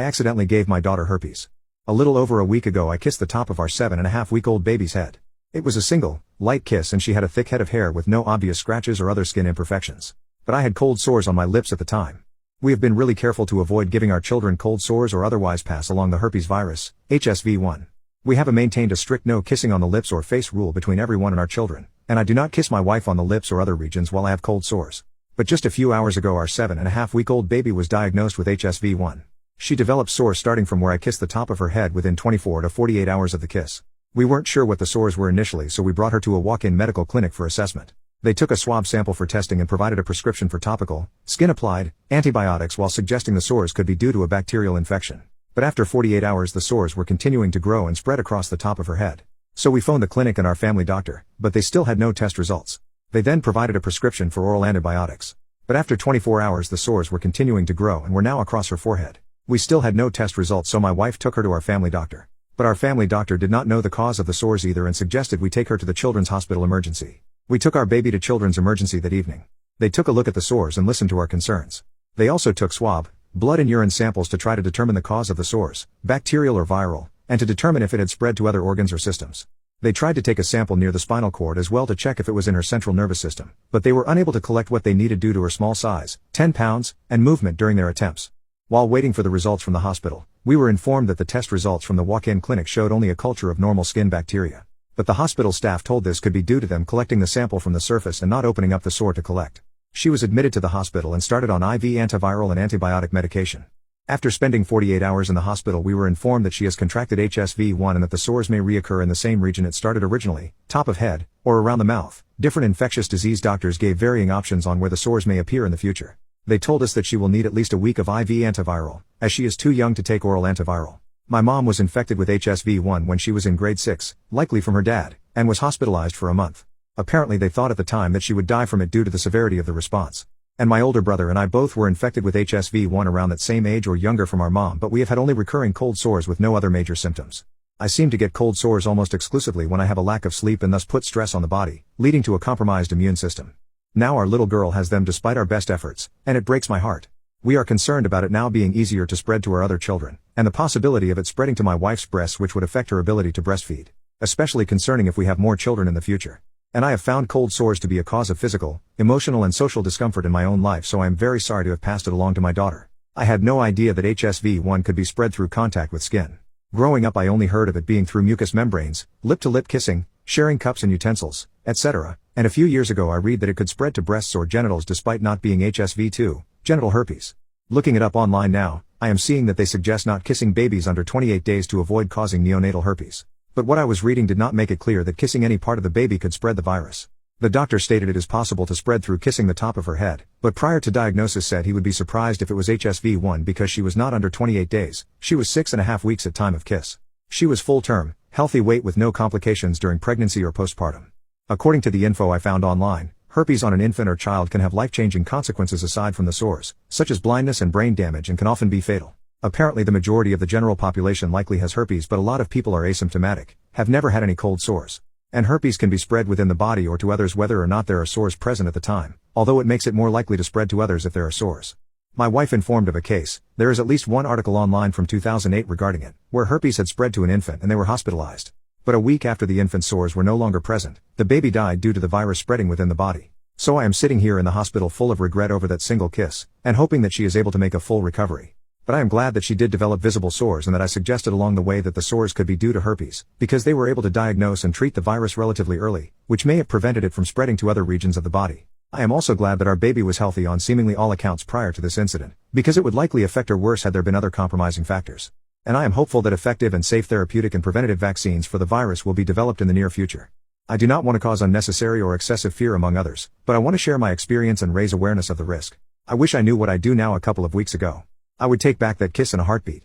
I accidentally gave my daughter herpes. A little over a week ago I kissed the top of our 7.5-week-old baby's head. It was a single, light kiss and she had a thick head of hair with no obvious scratches or other skin imperfections. But I had cold sores on my lips at the time. We have been really careful to avoid giving our children cold sores or otherwise pass along the herpes virus, HSV1. We have maintained a strict no kissing on the lips or face rule between everyone and our children, and I do not kiss my wife on the lips or other regions while I have cold sores. But just a few hours ago our 7.5-week-old baby was diagnosed with HSV1. She developed sores starting from where I kissed the top of her head within 24 to 48 hours of the kiss. We weren't sure what the sores were initially, so we brought her to a walk-in medical clinic for assessment. They took a swab sample for testing and provided a prescription for topical, skin-applied, antibiotics while suggesting the sores could be due to a bacterial infection. But after 48 hours the sores were continuing to grow and spread across the top of her head. So we phoned the clinic and our family doctor, but they still had no test results. They then provided a prescription for oral antibiotics. But after 24 hours the sores were continuing to grow and were now across her forehead. We still had no test results, so my wife took her to our family doctor. But our family doctor did not know the cause of the sores either and suggested we take her to the Children's Hospital Emergency. We took our baby to Children's Emergency that evening. They took a look at the sores and listened to our concerns. They also took swab, blood and urine samples to try to determine the cause of the sores, bacterial or viral, and to determine if it had spread to other organs or systems. They tried to take a sample near the spinal cord as well to check if it was in her central nervous system, but they were unable to collect what they needed due to her small size, 10 pounds, and movement during their attempts. While waiting for the results from the hospital, we were informed that the test results from the walk-in clinic showed only a culture of normal skin bacteria. But the hospital staff told this could be due to them collecting the sample from the surface and not opening up the sore to collect. She was admitted to the hospital and started on IV antiviral and antibiotic medication. After spending 48 hours in the hospital we were informed that she has contracted HSV1 and that the sores may reoccur in the same region it started originally, top of head, or around the mouth. Different infectious disease doctors gave varying options on where the sores may appear in the future. They told us that she will need at least a week of IV antiviral, as she is too young to take oral antiviral. My mom was infected with HSV1 when she was in grade 6, likely from her dad, and was hospitalized for a month. Apparently they thought at the time that she would die from it due to the severity of the response. And my older brother and I both were infected with HSV1 around that same age or younger from our mom, but we have had only recurring cold sores with no other major symptoms. I seem to get cold sores almost exclusively when I have a lack of sleep and thus put stress on the body, leading to a compromised immune system. Now our little girl has them despite our best efforts, and it breaks my heart. We are concerned about it now being easier to spread to our other children, and the possibility of it spreading to my wife's breasts, which would affect her ability to breastfeed. Especially concerning if we have more children in the future. And I have found cold sores to be a cause of physical, emotional and social discomfort in my own life, so I am very sorry to have passed it along to my daughter. I had no idea that HSV1 could be spread through contact with skin. Growing up I only heard of it being through mucous membranes, lip-to-lip kissing, sharing cups and utensils, etc., and a few years ago I read that it could spread to breasts or genitals despite not being HSV2, genital herpes. Looking it up online now, I am seeing that they suggest not kissing babies under 28 days to avoid causing neonatal herpes. But what I was reading did not make it clear that kissing any part of the baby could spread the virus. The doctor stated it is possible to spread through kissing the top of her head, but prior to diagnosis said he would be surprised if it was HSV1 because she was not under 28 days, she was 6.5 weeks at time of kiss. She was full term, healthy weight with no complications during pregnancy or postpartum. According to the info I found online, herpes on an infant or child can have life-changing consequences aside from the sores, such as blindness and brain damage, and can often be fatal. Apparently the majority of the general population likely has herpes, but a lot of people are asymptomatic, have never had any cold sores. And herpes can be spread within the body or to others whether or not there are sores present at the time, although it makes it more likely to spread to others if there are sores. My wife informed of a case, there is at least one article online from 2008 regarding it, where herpes had spread to an infant and they were hospitalized. But a week after the infant's sores were no longer present, the baby died due to the virus spreading within the body. So I am sitting here in the hospital full of regret over that single kiss, and hoping that she is able to make a full recovery. But I am glad that she did develop visible sores and that I suggested along the way that the sores could be due to herpes, because they were able to diagnose and treat the virus relatively early, which may have prevented it from spreading to other regions of the body. I am also glad that our baby was healthy on seemingly all accounts prior to this incident, because it would likely affect her worse had there been other compromising factors. And I am hopeful that effective and safe therapeutic and preventative vaccines for the virus will be developed in the near future. I do not want to cause unnecessary or excessive fear among others, but I want to share my experience and raise awareness of the risk. I wish I knew what I do now a couple of weeks ago. I would take back that kiss in a heartbeat.